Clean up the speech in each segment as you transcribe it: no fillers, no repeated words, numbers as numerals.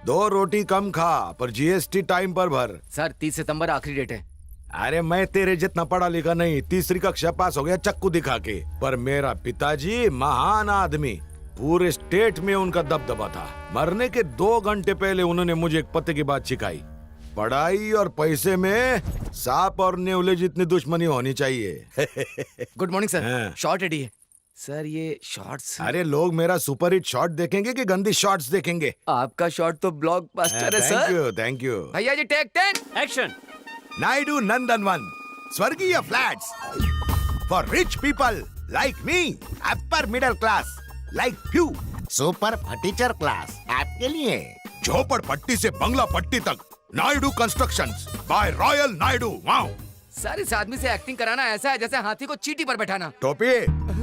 2 रोटी कम खा पर GST time पर भर। सर 30 सितंबर आखिरी डेट है। अरे मैं तेरे जितना पढ़ा लिखा नहीं, 3री कक्षा पास हो गया चक्कू दिखा के। पर मेरा पिताजी महान आदमी, पूरे स्टेट में उनका दबदबा था। मरने के 2 घंटे पहले उन्होंने मुझे एक पते की बात सिखाई, पढ़ाई और पैसे में सांप और नेवले जितनी दुश्मनी होनी चाहिए। Good morning sir. हाँ। शॉर्ट रेडी है सर। ये शॉर्ट्स। अरे लोग मेरा सुपरहिट शॉट देखेंगे कि गंदी शॉट्स देखेंगे? आपका शॉट तो ब्लॉकबस्टर है सर। Thank you. भैया जी टेक 10 एक्शन। नायडू नंदनवन स्वर्गीय flats for rich people like me, upper middle class like you, super furniture class आपके लिए। झोपड़पट्टी से बंगला पट्टी तक Naidu constructions by Royal Naidu. Wow sir इस आदमी से एक्टिंग कराना ऐसा है जैसे हाथी को चींटी पर बैठाना। टोपी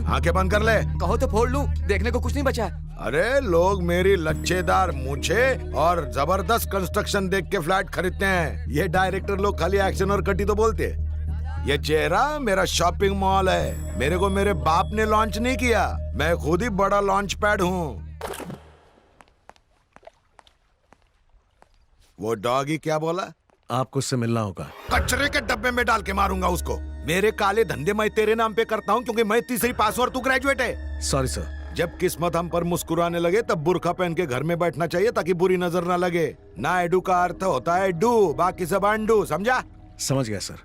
आंखें बंद कर ले। कहो तो फोड़ लूं, देखने को कुछ नहीं बचा। अरे लोग मेरी लच्छेदार मूछे और जबरदस्त कंस्ट्रक्शन देख के फ्लैट खरीदते हैं। ये डायरेक्टर लोग खाली एक्शन और कटी तो बोलते हैं। ये चेहरा मेरा शॉपिंग मॉल है। मेरे को मेरे बाप ने लॉन्च नहीं किया, मैं खुद ही बड़ा लॉन्च पैड हूँ। वो डॉगी क्या बोला? आपको उससे मिलना होगा। कचरे के डब्बे में डाल के मारूंगा उसको। मेरे काले धंधे मैं तेरे नाम पे करता हूँ क्योंकि मैं 3री पास और तू ग्रेजुएट है। Sorry sir. जब किस्मत हम पर मुस्कुराने लगे तब बुर्का पहन के घर में बैठना चाहिए ताकि बुरी नजर ना लगे। ना एडू का अर्थ होता है डू, बाकी सब अंडू, समझा? समझ गया सर।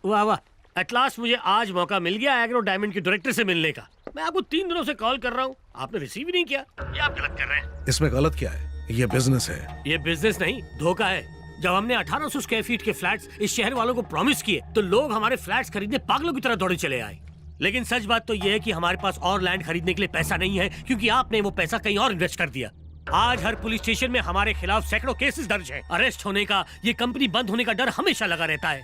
वाह वाह, एट लास्ट मुझे आज मौका मिल गया एग्रो डायमंड के डायरेक्टर से मिलने का। मैं आपको 3 दिनों से कॉल कर रहा हूँ, आपने रिसीव ही नहीं किया। ये आप गलत कर रहे हैं। इसमें गलत क्या है? ये बिजनेस है। ये बिजनेस नहीं, धोखा है। जब हमने 1800 स्क्वायर फीट के फ्लैट्स इस शहर वालों को प्रॉमिस किए तो लोग हमारे फ्लैट्स खरीदने पागलों की तरह दौड़े चले आए। लेकिन सच बात तो ये है कि हमारे पास और लैंड खरीदने के लिए पैसा नहीं है क्योंकि आपने वो पैसा कहीं और इन्वेस्ट कर दिया। आज हर पुलिस स्टेशन में हमारे खिलाफ सैकड़ों केसेस दर्ज है। अरेस्ट होने का, ये कंपनी बंद होने का डर हमेशा लगा रहता है।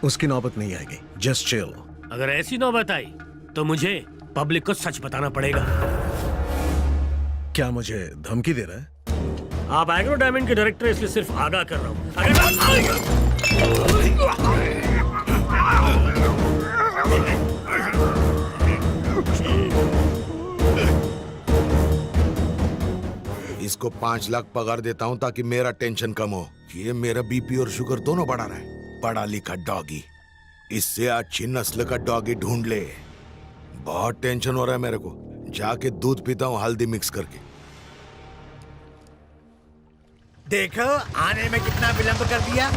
उसकी नौबत नहीं आएगी, जस्ट चिल। अगर ऐसी नौबत आई तो मुझे पब्लिक को सच बताना पड़ेगा। क्या मुझे धमकी दे रहा है? आप एग्रो डायमंड के डायरेक्टर, इसलिए सिर्फ आगाह कर रहा हूँ। इसको 5 लाख पगार देता हूँ ताकि मेरा टेंशन कम हो। ये मेरा बीपी और शुगर दोनों बढ़ा रहा है। पढ़ा लिखा डॉगी, इससे अच्छी नस्ल का डॉगी ढूंढ ले। बहुत टेंशन हो रहा है मेरे को। जाके दूध पीता हूँ हल्दी मिक्स करके। देखो आने में कितना विलंब कर दिया।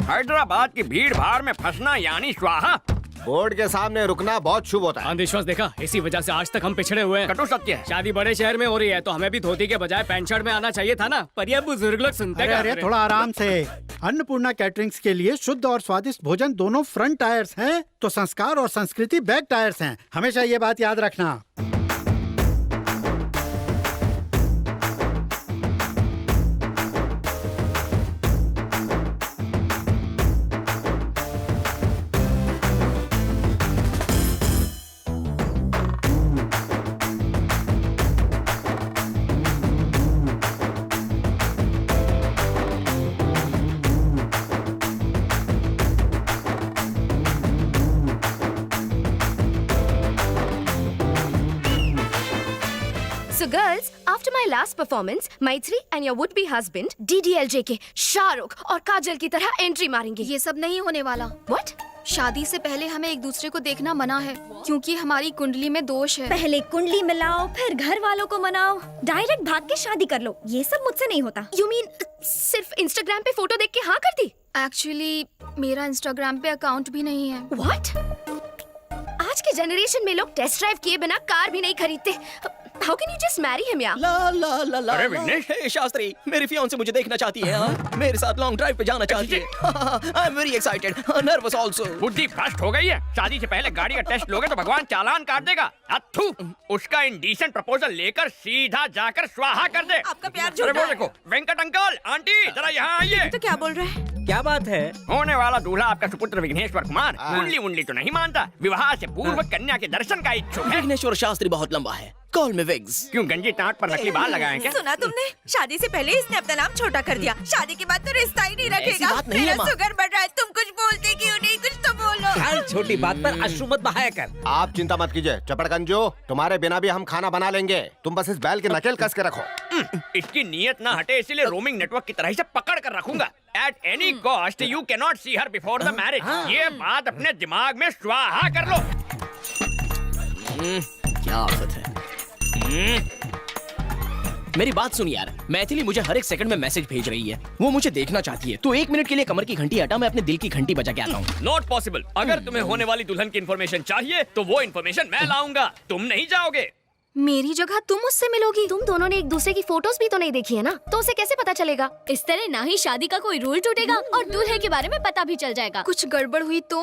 हैदराबाद की भीड़ भाड़ में फंसना यानी स्वाहा। बोर्ड के सामने रुकना बहुत शुभ होता है। अंधविश्वास देखा, इसी वजह से आज तक हम पिछड़े हुए हैं। कटु सत्य है। शादी बड़े शहर में हो रही है तो हमें भी धोती के बजाय पैंट शर्ट में आना चाहिए था ना। पर ये बुजुर्ग लोग सुनते अरे अरे थोड़ा आराम से। अन्नपूर्णा कैटरिंग्स के लिए शुद्ध और स्वादिष्ट भोजन दोनों फ्रंट टायर्स हैं तो संस्कार और संस्कृति बैक टायर्स हैं। हमेशा ये बात याद रखना। So girls, after my last performance, Maitri and your would-be husband DDLJ के शाहरुख और काजल की तरह एंट्री मारेंगे। ये सब नहीं होने वाला। What? शादी से पहले हमें एक दूसरे को देखना मना है क्योंकि हमारी कुंडली में दोष है। पहले कुंडली मिलाओ, फिर घर वालों को मनाओ, डायरेक्ट भाग के शादी कर लो। ये सब मुझसे नहीं होता। You mean सिर्फ इंस्टाग्राम पे फोटो देख के हाँ कर दी? एक्चुअली मेरा इंस्टाग्राम पे अकाउंट भी नहीं है। What? आज के जनरेशन में लोग टेस्ट ड्राइव किए बिना कार भी नहीं खरीदते। How can you just marry him यार? ला ला ला ला। अरे विघ्नेश, हे शास्त्री, मेरी फियांसे मुझे देखना चाहती है। हाँ? मेरे साथ लॉन्ग ड्राइव पे जाना चाहती है। I am very excited, nervous also. बुद्धि भ्रष्ट हो गई है। शादी से पहले गाड़ी का टेस्ट लोगे तो भगवान चालान काट देगा। अथू, उसका इंडिसेंट प्रपोजल लेकर सीधा जाकर स्वाहा कर दे। आपका प्यार अरे वो देखो, वेंकट अंकल, आंटी जरा यहाँ आइए। तो क्या बोल रहे हैं? क्या बात है? होने वाला दूल्हा आपका सुपुत्र विघ्नेश्वर कुमार कुंडली उंडली तो नहीं मानता, विवाह से पूर्व कन्या के दर्शन का इच्छुक है। विघ्नेश्वर शास्त्री बहुत लंबा है। कॉल मी विग्स। क्यों गंजी टाट पर नकली बाल लगाए क्या? सुना तुमने? शादी से पहले इसने अपना नाम छोटा कर दिया, शादी के बाद तो रिश्ता ही नहीं रखेगा। बात नहीं है, मेरा माँ। शुगर बढ़ रहा है, तुम कुछ बोलते क्यों नहीं? कुछ तो बोलो। हर छोटी बात पर अश्रु मत बहाया कर। आप चिंता मत कीजिए चपड़गंजो, तुम्हारे बिना भी हम खाना बना लेंगे। तुम बस इस बैल की नकेल कस के रखो। इसकी नीयत ना हटे इसीलिए रोमिंग नेटवर्क की तरह ही से पकड़ कर रखूंगा। At any cost you cannot see her before the marriage। ये बात अपने दिमाग में स्वाहा कर लो। क्या आफत है। मेरी बात सुन यार, मैथिली मुझे हर एक सेकंड में मैसेज भेज रही है। वो मुझे देखना चाहती है। तो 1 मिनट के लिए कमर की घंटी हटा, मैं अपने दिल की घंटी बजा के आता हूँ। Not possible. अगर तुम्हें होने वाली दुल्हन की इन्फॉर्मेशन चाहिए तो वो इन्फॉर्मेशन मैं लाऊंगा, तुम नहीं जाओगे। मेरी जगह तुम उससे मिलोगी। तुम दोनों ने एक दूसरे की फोटोज भी तो नहीं देखी है ना, तो उसे कैसे पता चलेगा? इस तरह ना ही शादी का कोई रूल टूटेगा और दूल्हे के बारे में पता भी चल जाएगा। कुछ गड़बड़ हुई तो?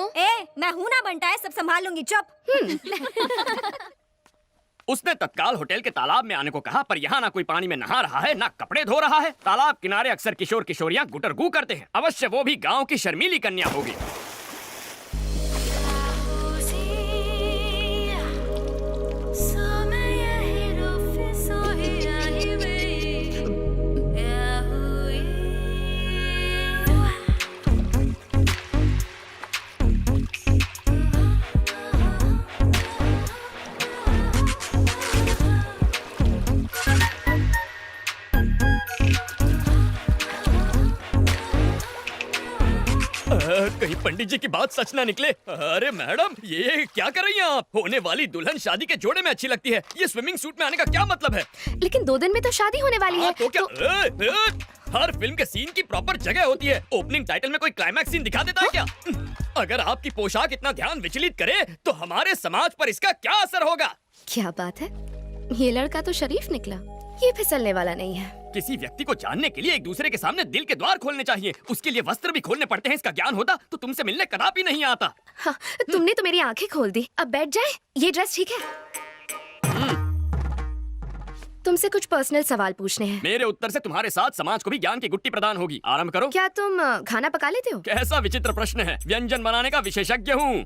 मैं हूँ ना बनता है, सब संभाल लूंगी, चुप। उसने तत्काल होटल के तालाब में आने को कहा, पर यहाँ ना कोई पानी में नहा रहा है ना कपड़े धो रहा है। तालाब किनारे अक्सर किशोर किशोरियाँ गुटरगू करते हैं। अवश्य वो भी गांव की शर्मीली कन्या होगी। कहीं पंडित जी की बात सच ना निकले। अरे मैडम, ये क्या कर रही हैं आप? होने वाली दुल्हन शादी के जोड़े में अच्छी लगती है, ये स्विमिंग सूट में आने का क्या मतलब है? लेकिन 2 दिन में तो शादी होने वाली है। तो क्या हर फिल्म के सीन की प्रॉपर जगह होती है। ओपनिंग टाइटल में कोई क्लाइमैक्स सीन दिखा देता है क्या? अगर आपकी पोशाक इतना ध्यान विचलित करे तो हमारे समाज पर इसका क्या असर होगा? क्या बात है, ये लड़का तो शरीफ निकला, ये फिसलने वाला नहीं है। किसी व्यक्ति को जानने के लिए एक दूसरे के सामने दिल के द्वार खोलने चाहिए, उसके लिए वस्त्र भी खोलने पड़ते हैं। इसका ज्ञान होता तो तुमसे मिलने कदापि नहीं आता। हाँ, तुमने तो मेरी आंखें खोल दी। अब बैठ जाए, ये ड्रेस ठीक है? तुमसे कुछ पर्सनल सवाल पूछने हैं। मेरे उत्तर से तुम्हारे साथ समाज को भी ज्ञान की गुट्टी प्रदान होगी। आरंभ करो। क्या तुम खाना पका लेते हो? कैसा विचित्र प्रश्न है, व्यंजन बनाने का विशेषज्ञ हूँ।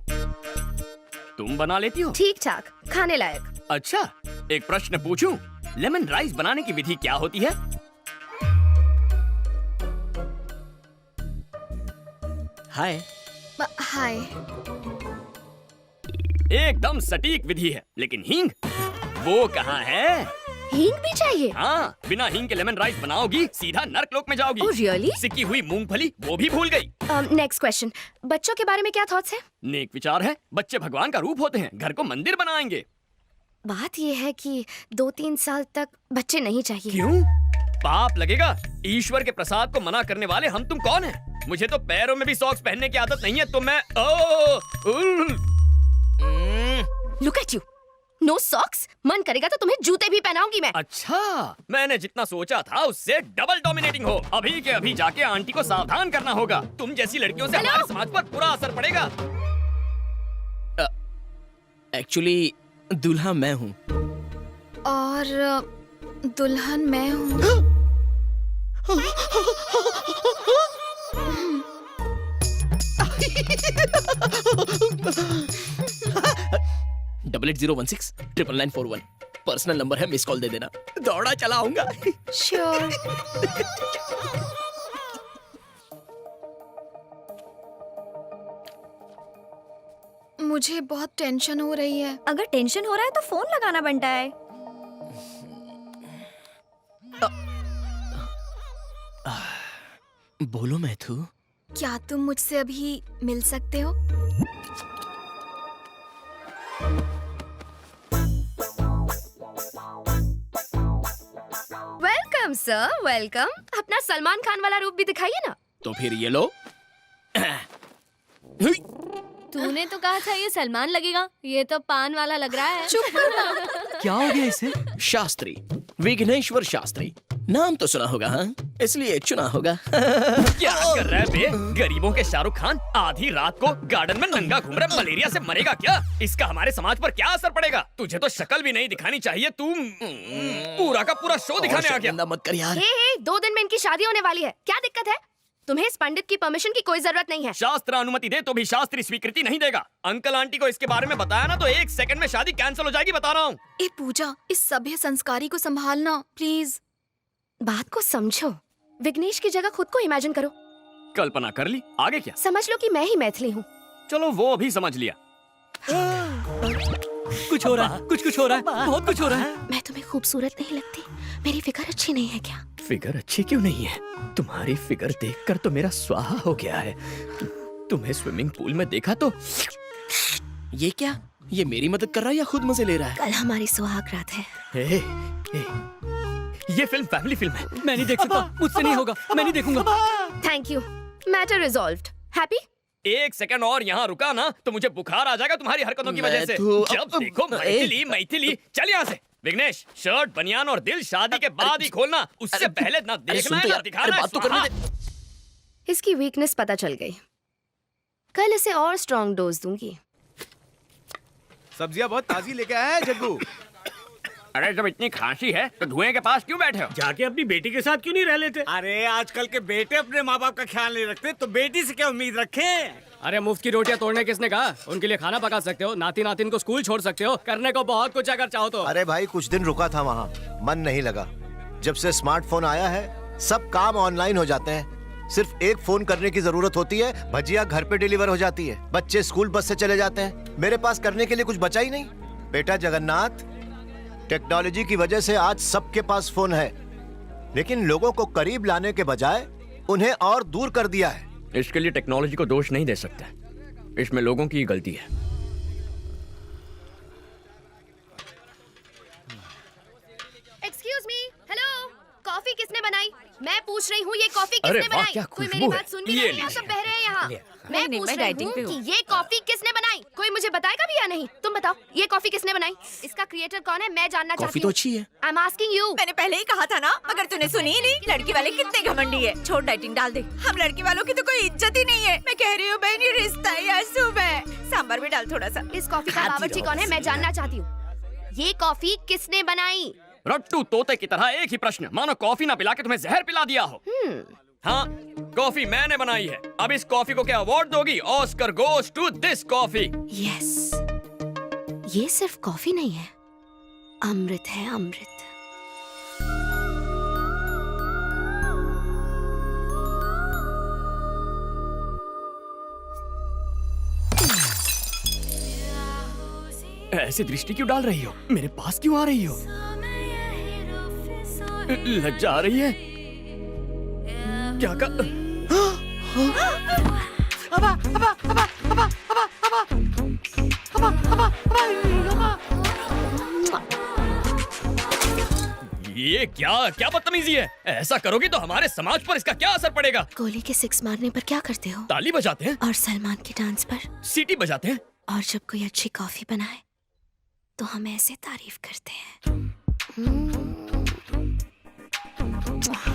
तुम बना लेती हो? ठीक ठाक, खाने लायक। अच्छा, एक प्रश्न पूछूं? लेमन राइस बनाने की विधि क्या होती है? हाय। हाय। एकदम सटीक विधि है, लेकिन हींग वो कहाँ है? हींग भी चाहिए? हाँ, बिना हींग के लेमन राइस बनाओगी सीधा नर्कलोक में जाओगी। Oh, really? सिकी हुई मूंगफली वो भी भूल गई। नेक्स्ट क्वेश्चन, बच्चों के बारे में क्या थॉट्स है? नेक विचार है, बच्चे भगवान का रूप होते हैं, घर को मंदिर बनाएंगे। बात ये है कि 2-3 साल तक बच्चे नहीं चाहिए। क्यों? पाप लगेगा। ईश्वर के प्रसाद को मना करने वाले हम तुम कौन हैं? मुझे तो पैरों में भी सॉक्स पहनने की आदत नहीं है, तो मैं look at you, no socks. मन करेगा तो तुम्हें जूते भी पहनाऊंगी मैं। अच्छा, मैंने जितना सोचा था उससे डबल डोमिनेटिंग हो। अभी के अभी जाके आंटी को सावधान करना होगा। तुम जैसी लड़कियों से हमारे समाज पर बुरा असर पड़ेगा। एक्चुअली दूल्हा मैं हूँ। और दुल्हन मैं हूँ। 8801699941 पर्सनल नंबर है, मिस कॉल दे देना। दौड़ा चला आऊंगा। श्योर। मुझे बहुत टेंशन हो रही है। अगर टेंशन हो रहा है तो फोन लगाना बनता है। बोलो मैथू। क्या तुम मुझसे अभी मिल सकते हो? Welcome sir, welcome. अपना सलमान खान वाला रूप भी दिखाइए ना। तो फिर ये लो। तूने तो कहा था ये सलमान लगेगा, ये तो पान वाला लग रहा है। चुप करना। क्या हो गया इसे? शास्त्री, विघ्नेश्वर शास्त्री। नाम तो सुना होगा, हाँ? इसलिए चुना होगा। क्या कर रहा है बे? गरीबों के शाहरुख खान आधी रात को गार्डन में नंगा घूम रहा, मलेरिया से मरेगा क्या? इसका हमारे समाज पर क्या असर पड़ेगा? तुझे तो शक्ल भी नहीं दिखानी चाहिए, तू पूरा का पूरा शो दिखाने आ गया। मत कर यार। हे, 2 दिन में इनकी शादी होने वाली है, क्या दिक्कत है? तुम्हें इस पंडित की परमिशन की कोई जरूरत नहीं है। शास्त्र अनुमति दे तो भी शास्त्री स्वीकृति नहीं देगा। अंकल आंटी को इसके बारे में बताया ना तो 1 सेकंड में शादी कैंसिल हो जाएगी, बता रहा हूँ। ए पूजा, इस सभ्य संस्कारी को संभालना प्लीज। बात को समझो। विघ्नेश की जगह खुद को इमेजिन करो। कल्पना कर ली, आगे क्या? समझ लो कि मैं ही मैथिली हूँ। चलो वो भी समझ लिया। कुछ हो रहा है, कुछ हो रहा है, बहुत कुछ हो रहा है। मैं तुम्हें खूबसूरत नहीं लगती? मेरी फिगर अच्छी नहीं है क्या? फिगर अच्छी क्यों नहीं है? तुम्हारी फिगर देखकर तो मेरा स्वाहा हो गया है। तुम्हें स्विमिंग पूल में देखा तो ये क्या? ये मेरी मदद कर रहा है या खुद मजे ले रहा है? कल हमारी सुहाग रात है। ए, ये फिल्म फैमिली फिल्म है। मैं नहीं देख सकता, मुझसे नहीं होगा, मैं नहीं देखूंगा। Thank you, matter resolved. Happy? 1 second और यहाँ रुका ना तो मुझे बुखार आ जाएगा तुम्हारी हरकतों की वजह से। जब देखो मैथिली मैथिली। चल यहाँ से। विघ्नेश, शर्ट बनियान और दिल शादी के बाद ही खोलना, उससे पहले ना देखना है ना दिखाना है। इसकी वीकनेस पता चल गई। कल इसे और स्ट्रॉन्ग डोज दूंगी। सब्जियां बहुत ताजी लेके आया है जग्गू। अरे जब इतनी खांसी है तो धुएं के पास क्यों बैठे हो? जाके अपनी बेटी के साथ क्यों नहीं रह लेते? अरे आजकल के बेटे अपने माँ बाप का ख्याल नहीं रखते, तो बेटी से क्या उम्मीद रखें? अरे मुफ्त की रोटियां तोड़ने किसने कहा? उनके लिए खाना पका सकते हो, नाती नातिन को स्कूल छोड़ सकते हो, करने को बहुत कुछ अगर चाहो तो। अरे भाई कुछ दिन रुका था वहाँ, मन नहीं लगा। जब से स्मार्टफोन आया है सब काम ऑनलाइन हो जाते हैं। सिर्फ एक फोन करने की जरूरत होती है, भजिया घर पे डिलीवर हो जाती है, बच्चे स्कूल बस से चले जाते हैं। मेरे पास करने के लिए कुछ बचा ही नहीं। बेटा जगन्नाथ, टेक्नोलॉजी की वजह से आज सबके पास फोन है, लेकिन लोगों को करीब लाने के बजाय उन्हें और दूर कर दिया है। इसके लिए टेक्नोलॉजी को दोष नहीं दे सकते, इसमें लोगों की गलती है। एक्सक्यूज मी, हेलो, कॉफी किसने बनाई? मैं पूछ रही हूँ ये कॉफी अरे किसने वाह, बनाई? क्या कोई खुशबू मेरी है। बात सुन भी ये नहीं रहा, सब बह रहे हैं यहाँ। मैं नहीं, पूछ मैं रही डाइटिंग पे हूँ हूँ। कि ये कॉफी किसने बनाई? कोई मुझे बताएगा भी या नहीं? तुम बताओ, ये कॉफी किसने बनाई? इसका क्रिएटर कौन है? मैं जानना कॉफी चाहती तो हूँ। अच्छी है। I am asking you. मैंने पहले ही कहा था ना, अगर तूने सुनी ही नहीं। लड़की वाले कितने घमंडी है। छोड़, डाइटिंग डाल दे। हम लड़की वालों की तो कोई इज्जत ही नहीं है। मैं कह रही हूँ बहन, ये रिश्ता है या शुभ है? सांभर भी डाल थोड़ा सा। इस कॉफी का बावर्ची कौन है? मैं जानना चाहती हूँ। ये कॉफी किसने बनाई? रट्टू तोते की तरह एक ही प्रश्न, मानो कॉफी ना पिला के तुम्हें जहर पिला दिया हो। हाँ, कॉफी मैंने बनाई है। अब इस कॉफी को क्या अवार्ड दोगी? Oscar goes to this coffee. Yes, ये सिर्फ कॉफी नहीं है, अमृत है, अमृत। ऐसी दृष्टि क्यों डाल रही हो? मेरे पास क्यों आ रही हो? लज्जा आ रही है? क्या कर... ये क्या बदतमीजी है? ऐसा करोगी तो हमारे समाज पर इसका क्या असर पड़ेगा? गोली के 6 मारने पर क्या करते हो? ताली बजाते हैं और सलमान के डांस पर सीटी बजाते हैं। और जब कोई अच्छी कॉफी बनाए तो हम ऐसे तारीफ करते हैं।